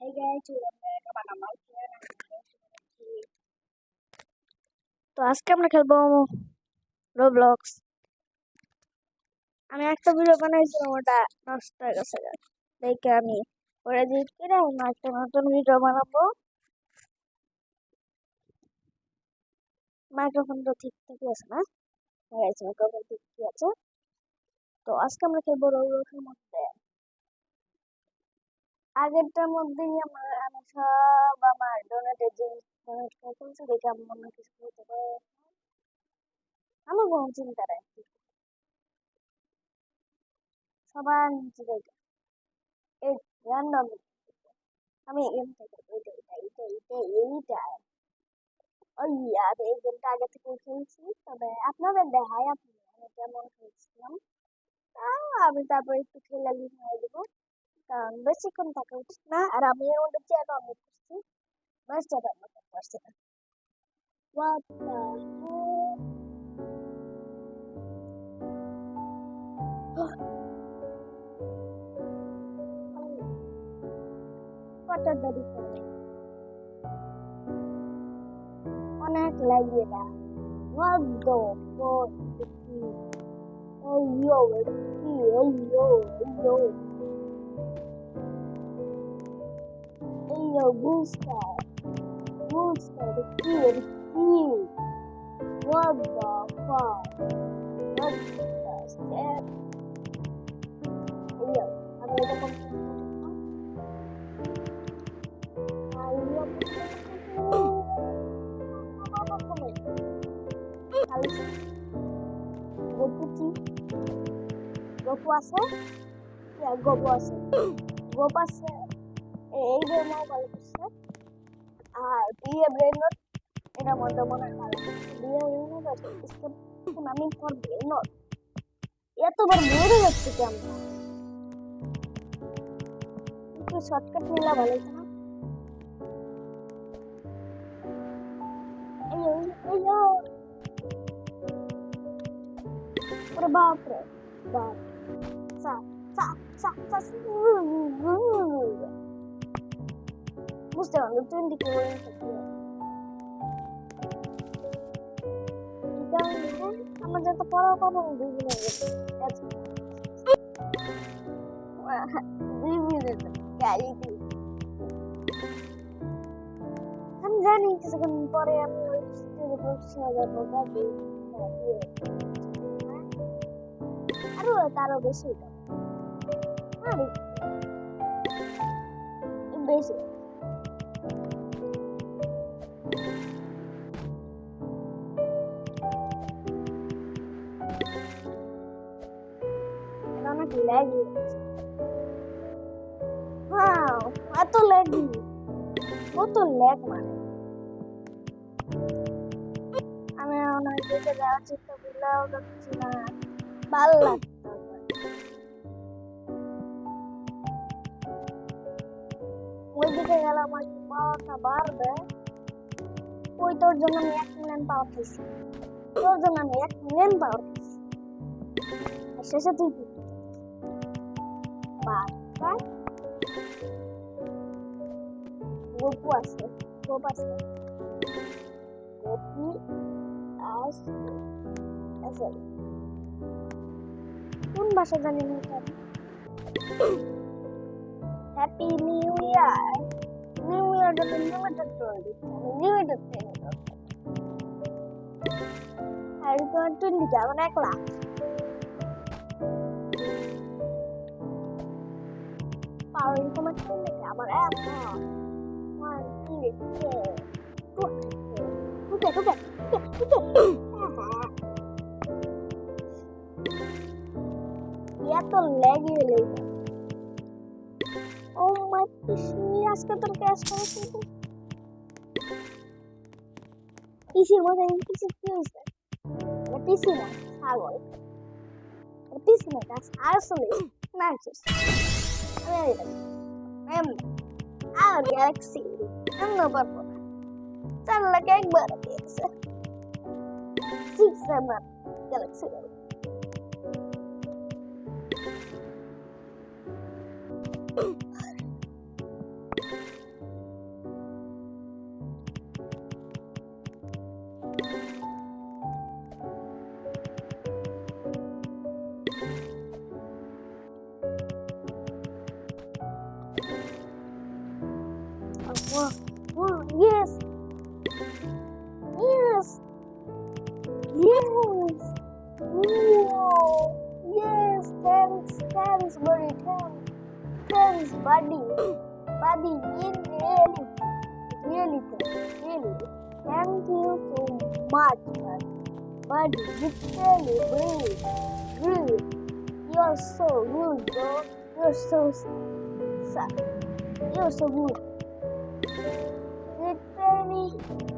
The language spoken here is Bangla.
Hey guys, welcome back to my channel. তো আজকে আমরা খেলবো রোবলক্স। আমি একটা ভিডিও বানাইছিলাম, ওটা নষ্ট হয়ে গেছে। দেখে আমি ওটা ডিলিট করে অন্য একটা নতুন ভিডিও বানাবো। মাইক্রোফোনটা ঠিকঠাকই আছে না? মাইক্রোফোন ঠিকই আছে। তো আজকে আমরা খেলবো রোবলক্সের মধ্যে। আগেরটার মধ্যেই আমি সব আমার ডোনেটেড জিনিস ডোনেট করছি, দেখে আমি অন্য কিছু হতে পারে। আমার কোনো চিন্তা নেই, সবার নিচে দেখে এই র্যান্ডম আমি এম থেকে এইটা ওই আর এই গেমটা আগে থেকে খেলছি, তবে আপনাদের দেখায় আমি কেমন খেলছিলাম। আমি তারপর একটু খেলে হয়ে দেবো, কারণ বেশিক্ষণ থাকা উচিত না। আর আমি এর মধ্যে চ্যাট অন করছি, ম্যাচটা ডাউনলোড করতে পারছি না। What the what are the difference? অনেক লাগে না। What the fuck? Hey yo, hey yo, hey yo, hey yo, booster, the key. What the fuck? What the step? Hey yo, I'm gonna come. Gopu আছে, গোপু আছে, গোপ আছে, এই গেমও ভালো করছে। আর বিয়ে ব্রেনট এটার মধ্যে মনে হয় ভালো বিয়ে ব্রেনট আছে। আমি তোর ব্রেনট এতবার মরে যাচ্ছে কেমন? একটু শর্টকাট নিলে ভালো হতো না? ওরে বাপরে বাপ, বুঝতে পারলো তুই দিকে আমার যত পড়া পাবো আমি জানি কিছুক্ষণ পরে আমি আরো তারও বেশি বেশি অনেক ল্যাগি। এত ল্যাগি, কত ল্যাগ মানে আমি অনেক দিকে যাওয়ার চেষ্টা করলেও যাচ্ছি না, ভাল লাগছে। ওই দিকে গেলে আমার পাওয়ারটা বাড়বে। ওই তোর জন্য আমি 1 মিলিয়ন পাওয়ার পেয়েছি, তোর জন্য আমি 1 মিলিয়ন পাওয়ার পেয়েছি। শেষে তুই কি গোপু আছে, গোপ আছে, গোপি আছে। কোন ভাষা জানি না। Happy new year, new year জন্য লিমিটেড করে দিচ্ছি, লিমিটেড ট্রেনিং করতে। আর 20 আমার 1 লাখ পাওয়ার ইনফরমেশন দেখে আমার এত লেগে লেগে ও মাই পিসি আজকে তোর ক্যাশ করেছি পিসির মধ্যে পিসি কি হয়েছে? পিসি না ছাগল, পিসি না গাছ আসলে না আর গ্যালাক্সি এমন পারবো না, 4 লাখ একবার দিয়েছে 6-7 Galaxy. buddy, really, thank you so much, buddy, really, you're so good, bro, you're so good, literally.